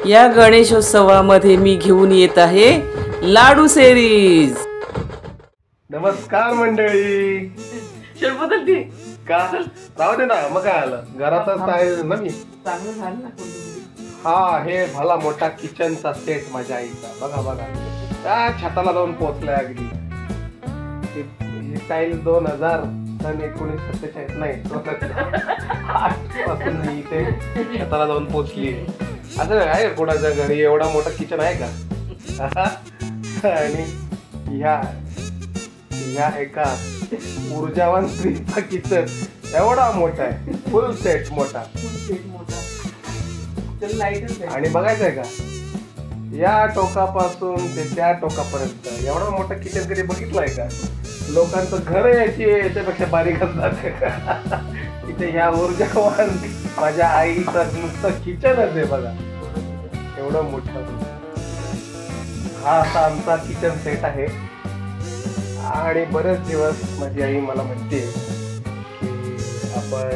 या गणेशोत्सवामध्ये मी घेऊन येत आहे लाडू सिरीज। नमस्कार मंडळी। शर्ट बदलती का राहू दे ना, मग काय आलं, घरातच आहे ना मी। चांगलं झालं ना कोण? हा, हे भला मोठा किचनचा सेट माझ्या आईचा, बघा बघा त्या छताला जाऊन पोहोचलाय अगदी। ही टाईल 2000 सन 1947 नाही 2008 पासून मी इथे छताला जाऊन पोहोचली। असं आहे कोणाच्या घरी एवढा मोठा किचन आहे का? आणि ह्या एका ऊर्जावान स्त्रीचा किचन एवढा मोठा आहे, फुल सेट मोठा। आणि बघायचंय का, या टोकापासून ते त्या टोकापर्यंत एवढा मोठा किचन कधी बघितलाय का? लोकांचं घर याच्यापेक्षा बारीक असतात। तिथे ह्या ऊर्जावान माझ्या आईचं नुसतं किचनच आहे बघा, एवढं मोठं। हा असा आमचा किचन सेट आहे। आणि बरेच दिवस माझी आई मला म्हणते की आपण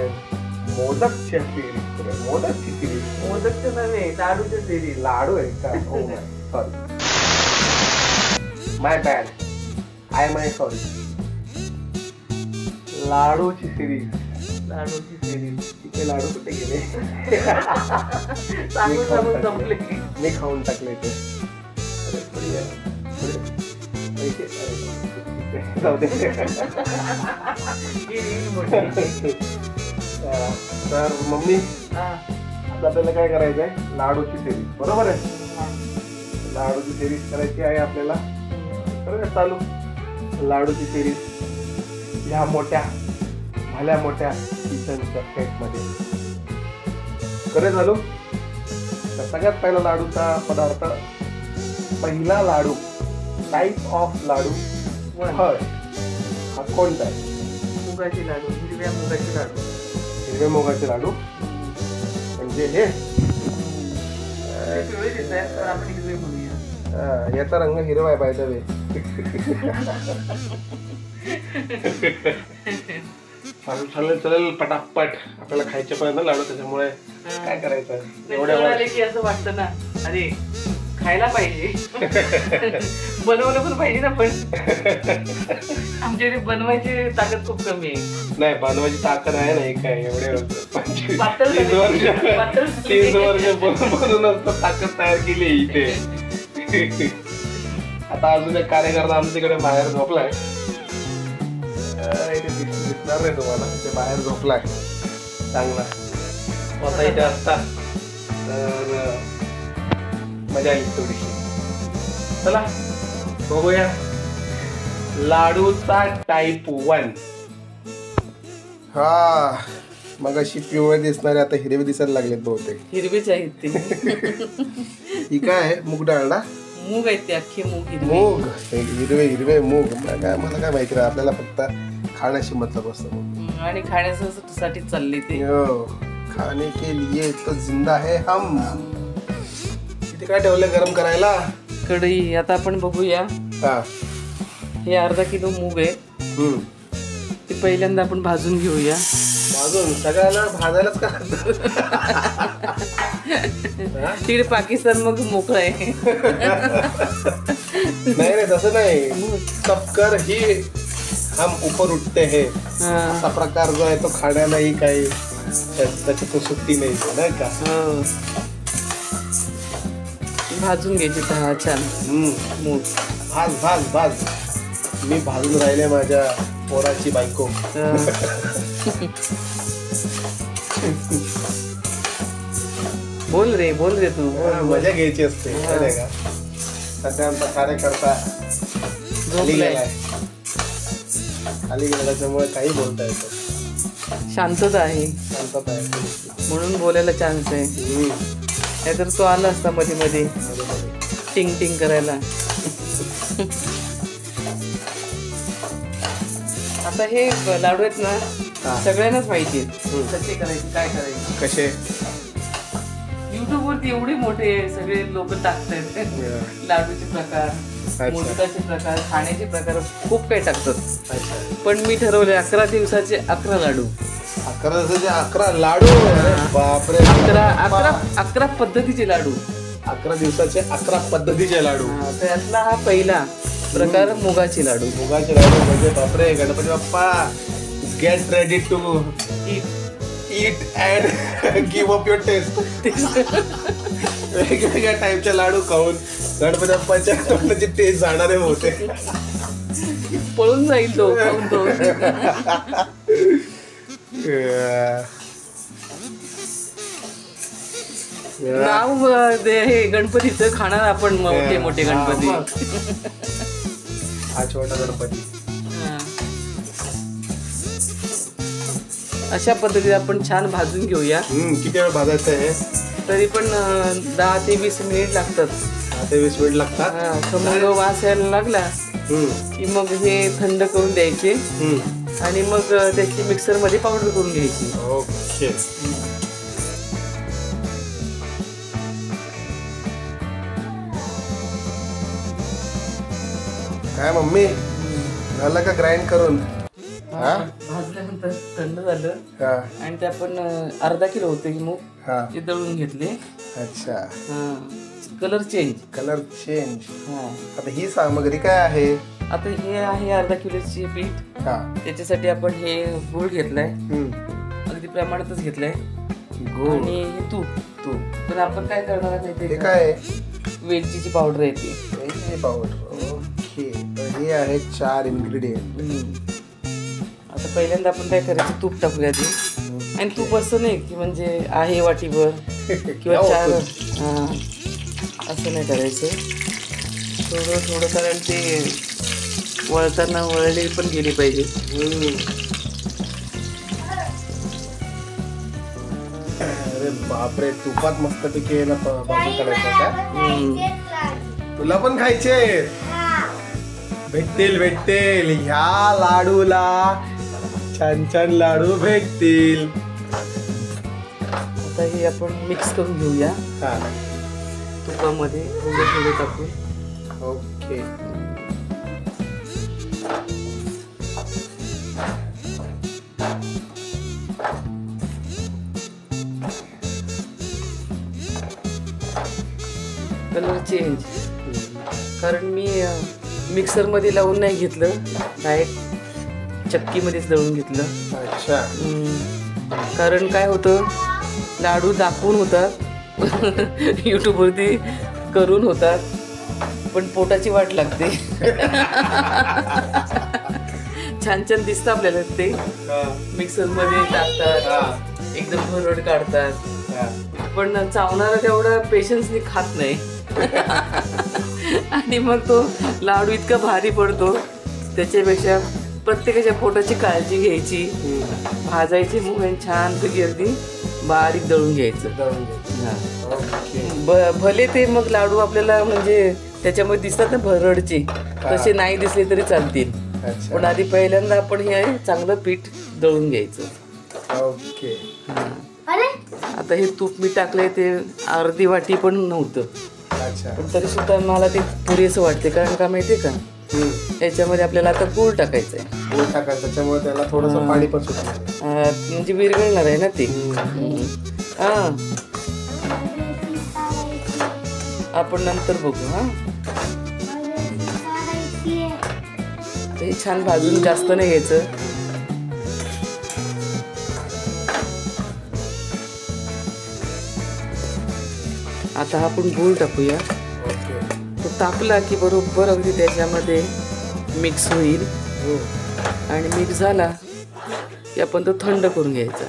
मोदकची सिरीज करूया। मोदकची सिरीज, मोदकचे नव्हे, लाडूचे सिरीज। लाडू आहे का? हो, sorry, my bad, I my sorry. लाडूची सिरीज, लाडूची सिरीज। तिथे लाडू कुठे गेले? संपले, मी खाऊन टाकले ते। तर मम्मी, आता आपल्याला काय करायचंय? लाडूची सिरीज, बरोबर आहे? लाडूची सिरीज करायची आहे आपल्याला। करूया चालू लाडूची सिरीज ह्या भल्या मोठ्या किचनच्या सेट मध्ये। करे चालू। तर सगळ्यात पहिला लाडूचा पदार्थ, पहिला लाडू, टाइप ऑफ लाडू हा कोणता आहे? मुगाचे लाडू, हिरव्या मुगाचे लाडू। हिरव्या मुगाचे लाडू म्हणजे हे आपण हिरवे म्हणूया। याचा रंग हिरवा आहे बाय द वे। चालेल पटापट, आपल्याला खायचे पण लाडू, त्याच्यामुळे काय करायचं, एवढ्या की असं वाटतं ना, अरे खायला पाहिजे, बनवलं पण पाहिजे ना। पण आमच्या इथे बनवायची ताकद खूप कमी आहे। नाही, बनवायची ताकद आहे ना, काय एवढे 30 वर्ष बनवूनच ताकद तयार केली इथे। आता अजून एक कार्यकर्ता आमच्याकडे बाहेर झोपलाय, दिसणार नाही तुम्हाला, ते बाहेर झोपलाय चांगला। स्वतः इथे असता तर मजा आली थोडीशी। चला बघूया लाडूचा टाइप 1। हा, मग अशी पिवळे दिसणारे आता हिरवे दिसायला लागलेत बहुतेक। हिरवेच आहेत ते। ही काय आहे? मूग डाळ ना? मूग आहेत ते, अख्खे मूग। मूग, हिरवे मूग। मला काय माहिती नाही, आपल्याला फक्त खाण्याशी मतलब असतं आणि खाण्यासाठी चालले ते। खाने के लिए तो जिंदा है हम। इथे काय ठेवलं गरम करायला? कढई। आता आपण बघूया, हे अर्धा किलो मूग आहे, ते पहिल्यांदा आपण भाजून घेऊया। भाजून? सगळ्याला भाजायलाच का? तिकडे पाकिस्तान मग मोकळं आहे। नाही तसं नाही, सबकर ही हम ऊपर उठते हैं असा प्रकार जो आहे तो खाण्यालाही काही त्याची तो सुट्टी नाही का? भाजून घ्यायची छान मूग। भाज। मी भाजून राहिले माझ्या पोराची बायको। बोल रे तू, मजा घ्यायची असते का? सध्या आमचा कार्यकर्ता खाली गेला त्याच्यामुळे काही बोलता येतं। शांतता आहे म्हणून बोलायला चान्स आहे, नाहीतर तो आला असता मध्ये मध्ये टिंग टिंग करायला। आता हे लाडू आहेत ना, सगळ्यांनाच माहिती आहेत कसे करायचे, काय करायचे, कसे। युट्यूब वरती एवढे मोठे सगळे लोक टाकतात लाडूचे प्रकार, मोदकाचे प्रकार, खाण्याचे प्रकार, खूप काही टाकतात। पण मी ठरवले 11 दिवसाचे 11 लाडू। 11 दिवसाचे 11 लाडू? बापरे। 11 पद्धतीचे लाडू। 11 दिवसाचे 11 पद्धतीचे लाडू. त्यातला हा पहिला प्रकार मुगाचे लाडू. मुगाचे लाडू म्हणजे बापरे, Ganpati Bappa get ready to eat and give up your taste. वेगवेगळ्या टाईपचे लाडू खाऊन गणपती बाप्पाच्या तोंडाची टेस्ट जाणारे होते. पळून जाईल तो खाऊन तो. नाव हे गणपतीचं खाणार आपण मोठे मोठे गणपती. हा छोटा गणपती. अशा पद्धतीने आपण छान भाजून घेऊया. किती वेळ भाजायचं आहे? तरी पण 10 ते 20 मिनिट लागतात. 10 ते 20 मिनिट लागतात. खमंग वास यायला लागला की मग हे थंड करून द्यायचे आणि मग त्याची मिक्सर मध्ये पावडर करून घ्यायची. ओके. काय मम्मी झालं का ग्राइंड करून? भाजल्यानंतर थंड झालं आणि ते आपण अर्धा किलो होते मूग ते दळून घेतले. अच्छा. Colour change. आता ही सामग्री काय आहे? आता हे आहे अर्धा किलोची पीठ. त्याच्यासाठी आपण हे गूळ घेतलाय, अगदी प्रमाणातच घेतलाय. आणि हे तूप. पण आपण काय करणार आहे काय? वेलचीची पावडर आहे ती. वेलची पावडर. ओके. तर हे आहे 4 इन्ग्रेडियंट. आता पहिल्यांदा आपण काय करायचं, तूप टाकूया आधी. आणि तूप असं नाही की म्हणजे आहे वाटीभर किंवा 4 असं नाही करायचं. थोडं कारण ते वळताना वळले पण गेली पाहिजे. अरे बापरे, तुपात मस्तपैकी भाजून काढायचं का? तुला पण खायचे? भेटतील ह्या लाडूला छान छान लाडू भेटतील. आता हे आपण मिक्स करून घेऊया तुपामध्ये थोडे टाकून. ओके. Colour change. कारण मी मिक्सर मध्ये लावून नाही घेतलं, डायरेक्ट चक्कीमध्येच दळून घेतलं. अच्छा. कारण काय होतं, लाडू दाखवून होतात यूट्यूबवरती करून होतात पण पोटाची वाट लागते. छान छान दिसतं आपल्याला ते. मिक्सर मध्ये टाकतात, एकदम भरड काढतात, पण चावणारा तेवढा पेशन्सनी खात नाही. आणि मग तो लाडू इतका भारी पडतो. त्याच्यापेक्षा प्रत्येकाच्या पोटाची काळजी घ्यायची, भाजायची मूग छान अगदी बारीक दळून घ्यायचं. भले ते मग लाडू आपल्याला म्हणजे त्याच्यामध्ये दिसतात ना भरडचे, तसे नाही दिसले तरी चालतील. पण आधी पहिल्यांदा आपण हे चांगलं पीठ दळून घ्यायचं. ओके. आता हे तूप मी टाकलंय ते अर्धी वाटी पण नव्हतं, पण तरी सुद्धा मला ते पुरेसं वाटते. कारण का माहितीये का, याच्यामध्ये आपल्याला आता गूळ टाकायचं आहे. गूळ टाकायचं, त्याच्यामुळे त्याला थोडंसं पाणी पण सुटणार, म्हणजे विरघळणार आहे ना ते. आपण नंतर बघू. हे छान भाजून जास्त नाही घ्यायचं. आता आपण गूळ टाकूया. तो टाकला की बरोबर अगदी त्याच्यामध्ये मिक्स होईल. आणि मिक्स झाला की आपण तो थंड करून घ्यायचा,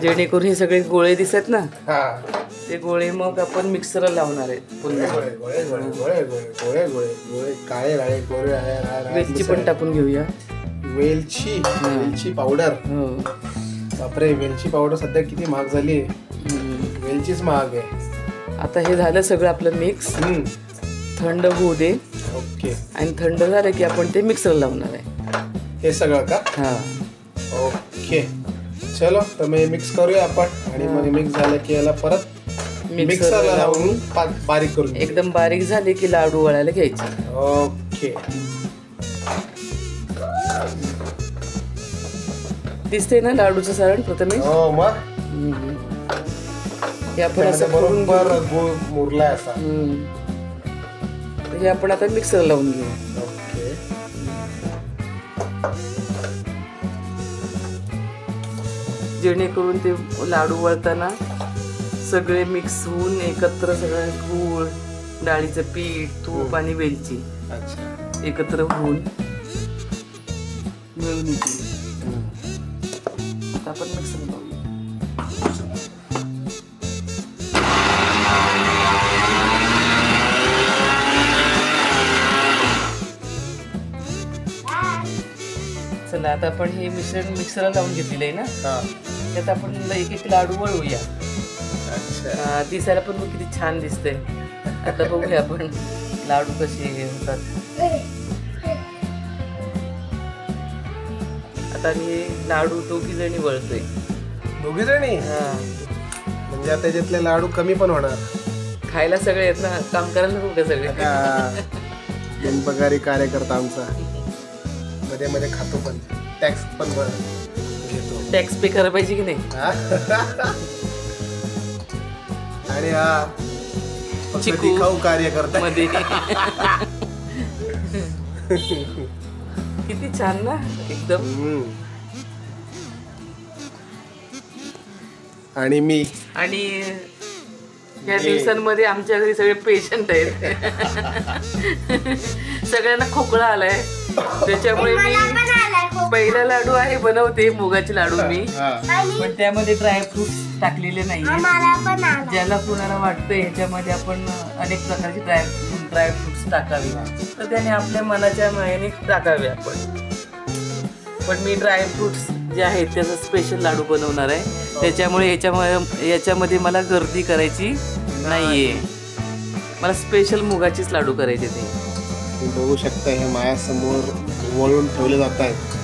जेणेकरून हे सगळे गोळे दिसत ना, ते गोळे मग आपण मिक्सरला लावणार आहे. वेलची पण टाकून घेऊया. वेलची पावडर. बापरे, वेलची पावडर सध्या किती महाग झाली. वेलचीच महाग आहे. आता हे झालं सगळं आपलं मिक्स. थंड होऊ दे. ओके. आणि थंड झालं की आपण ते मिक्सरला लावणार आहे हे सगळं का? ओके. चलो, तर मी मिक्स करूया आपण. आणि मग मिक्स झालं की याला परत मिक्सरला लावून बारीक करून, एकदम बारीक झाले की लाडू वळायला घ्यायचे. ओके. दिसते ना लाडूचं सारण प्रथमेश? हो मग. हे आपण असं बरोबर गोल मुरलाय असा. हे आपण आता मिक्सर लावून घेऊ. ओके. जेणेकरून ते लाडू वळताना सगळे मिक्स होऊन एकत्र सगळं गूळ, डाळीचं पीठ, तूप आणि वेलची अच्छा एकत्र होऊन मिळून येतील. आता आपण मिक्सर लावूया. चला आता आपण हे मिश्रण मिक्सरला लावून घेतलेलं आहे ना, त्यात आपण एक एक लाडू वळूया. दिसायला पण किती छान दिसतंय. आता बघूया आपण लाडू कसे होतात. आता मी लाडू दोघी जणी वळतोय. दोघी जणी? म्हणजे आता त्याच्यातले लाडू कमी पण होणार. खायला सगळे आहेत ना, काम करायला नको का सगळे. बिनपगारी कार्यकर्ता आमचा, मध्ये मध्ये खातो पण टॅक्स पण घेतो. टॅक्स पे करायला पाहिजे की नाही. आणि हा खाऊ कार्यकर्ता मध्ये किती छान ना एकदम. आणि मी आणि या दिवसांमध्ये आमच्या घरी सगळे पेशंट आहेत. सगळ्यांना खोकला आलाय, त्याच्यामुळे मी पहिला लाडू आहे बनवते मुगाचे लाडू मी, पण त्यामध्ये ड्रायफ्रुट्स टाकलेले नाही. ज्याला कुणाला वाटतंय ह्याच्यामध्ये आपण अनेक प्रकारचे ड्रायफ्रुट्स टाकावे, तर त्याने आपल्या मनाच्या मायाने टाकावे आपण. पण मी ड्रायफ्रुट्स जे आहेत त्याचा स्पेशल लाडू बनवणार आहे, त्याच्यामुळे याच्यामध्ये मला गर्दी करायची नाहीये. मला स्पेशल मुगाचेच लाडू करायचे. ते तुम्ही बघू शकता हे माझ्यासमोर वळून ठेवले जात आहेत.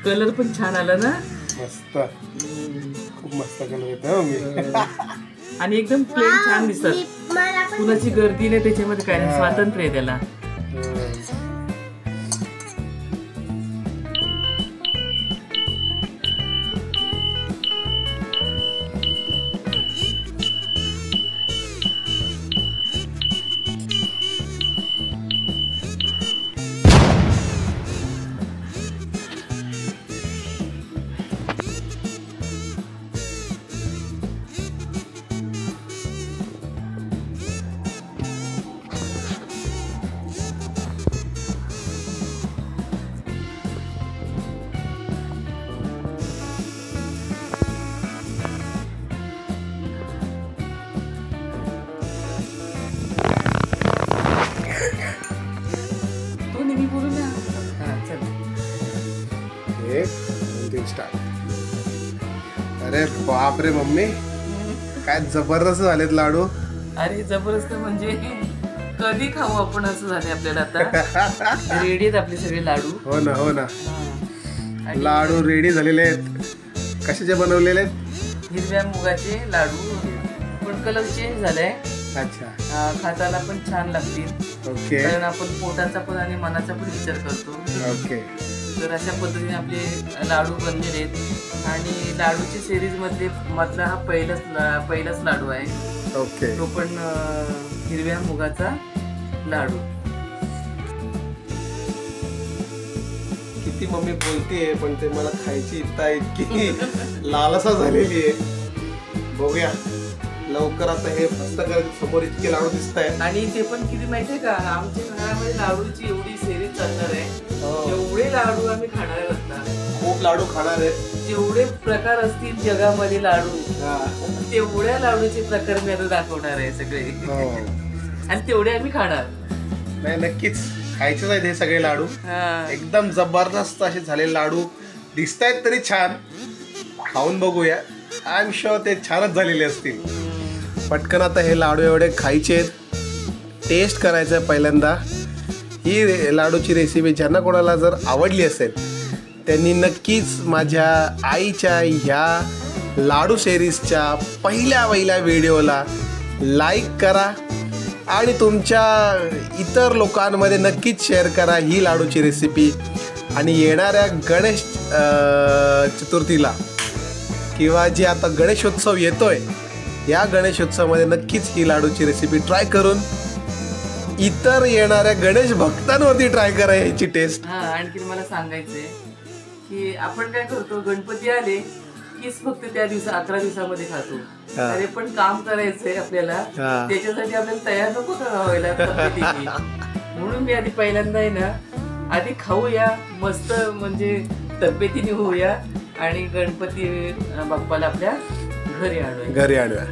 कलर पण छान आला ना, मस्त, खूप मस्त कलर येतो. आणि एकदम प्लेन छान दिसतात. कुणाची गर्दी नाही त्याच्यामध्ये, काय नाही, स्वातंत्र्य आहे त्याला. अरे बाप रे मम्मी, काय जबरदस्त झालेत लाडू. अरे जबरदस्त म्हणजे कधी खाऊ आपण असं झाले आपल्याला. आता रेडी आहेत आपले सगळे लाडू. हो ना, हो ना. लाडू रेडी झालेले आहेत. कशाचे बनवलेले आहेत? हिरव्या मुगाचे लाडू, पण कलर चेंज झालाय. अच्छा. खाताना पण छान लागतील. ओके. कारण आपण पोटाचा पण आणि मनाचा पण विचार करतो. ओके. तर अशा पद्धतीने आपले लाडू बनलेले आहेत. आणि लाडूची सिरीज मधला हा पहिलाच लाडू आहे. ओके. तो पण हिरव्या मुगाचा लाडू. किती मम्मी बोलतेय, पण ते मला खायची इच्छा इतकी लालसा झालेली आहे. बघूया लवकर. आता हे समोर इतके लाडू दिसत आहेत. आणि ते पण किती माहितीये का, आमच्या घरामध्ये लाडूची एवढी सिरीज चालणार आहे. एवढे लाडू आम्ही खाणार असणार, खूप लाडू खाणार आहेत. जेवढे प्रकार असतील जगामध्ये लाडू, तेवढ्या लाडूचे प्रकार मी आता दाखवणार आहे सगळे. आणि तेवढे आम्ही खाणार. नाही, नक्कीच खायचेच आहेत हे सगळे लाडू. एकदम जबरदस्त असे झालेले लाडू दिसत आहेत तरी छान. खाऊन बघूया. आय एम शुअर ते छानच झालेले असतील. पटकन आता हे लाडू एवढे खायचे आहेत, टेस्ट करायचं पहिल्यांदा. ही लाडूची रेसिपी ज्यांना कोणाला जर आवडली असेल त्यांनी नक्कीच माझ्या आईच्या ह्या लाडू सिरीजच्या पहिल्या व्हिडिओला लाईक करा आणि तुमच्या इतर लोकांमध्ये नक्कीच शेअर करा ही लाडूची रेसिपी. आणि येणाऱ्या गणेश चतुर्थीला किंवा जे आता गणेशोत्सव येतोय, या गणेशोत्सवामध्ये नक्कीच ही लाडूची रेसिपी ट्राय करून इतर येणाऱ्या गणेश भक्तांवरती ट्राय करा याची टेस्ट. हा, आणखी मला सांगायचंय की आपण काय करतो, गणपती आले कीच फक्त त्या 11 दिवसामध्ये खातो. अरे पण काम करायचंय आपल्याला, त्याच्यासाठी आपल्याला तयार नको व्हायला तब्येतीची. म्हणून मी आधी पहिल्यांदा आहे ना, आधी खाऊया मस्त, म्हणजे तब्येतीने होऊया आणि गणपती बाप्पाला आपल्या घरी आणूया.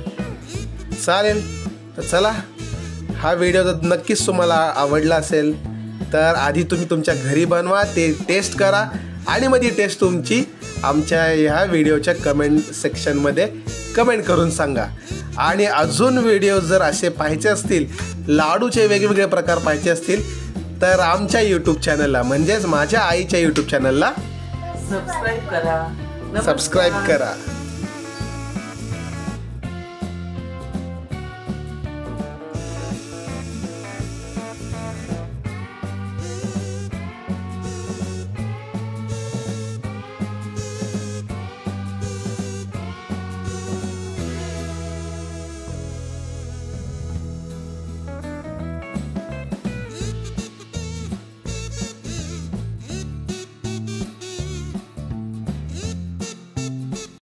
चालेल, तर चला, हा व्हिडिओ जर नक्कीच तुम्हाला आवडला असेल तर आधी तुम्ही तुमच्या घरी बनवा, ते टेस्ट करा आणि मग ती टेस्ट तुमची आमच्या ह्या व्हिडिओच्या कमेंट सेक्शनमध्ये कमेंट करून सांगा. आणि अजून व्हिडिओ जर असे पाहायचे असतील, लाडूचे वेगवेगळे प्रकार पाहायचे असतील, तर आमच्या यूट्यूब चॅनलला, म्हणजेच माझ्या आईच्या यूट्यूब चॅनलला सबस्क्राईब करा. सबस्क्राईब करा.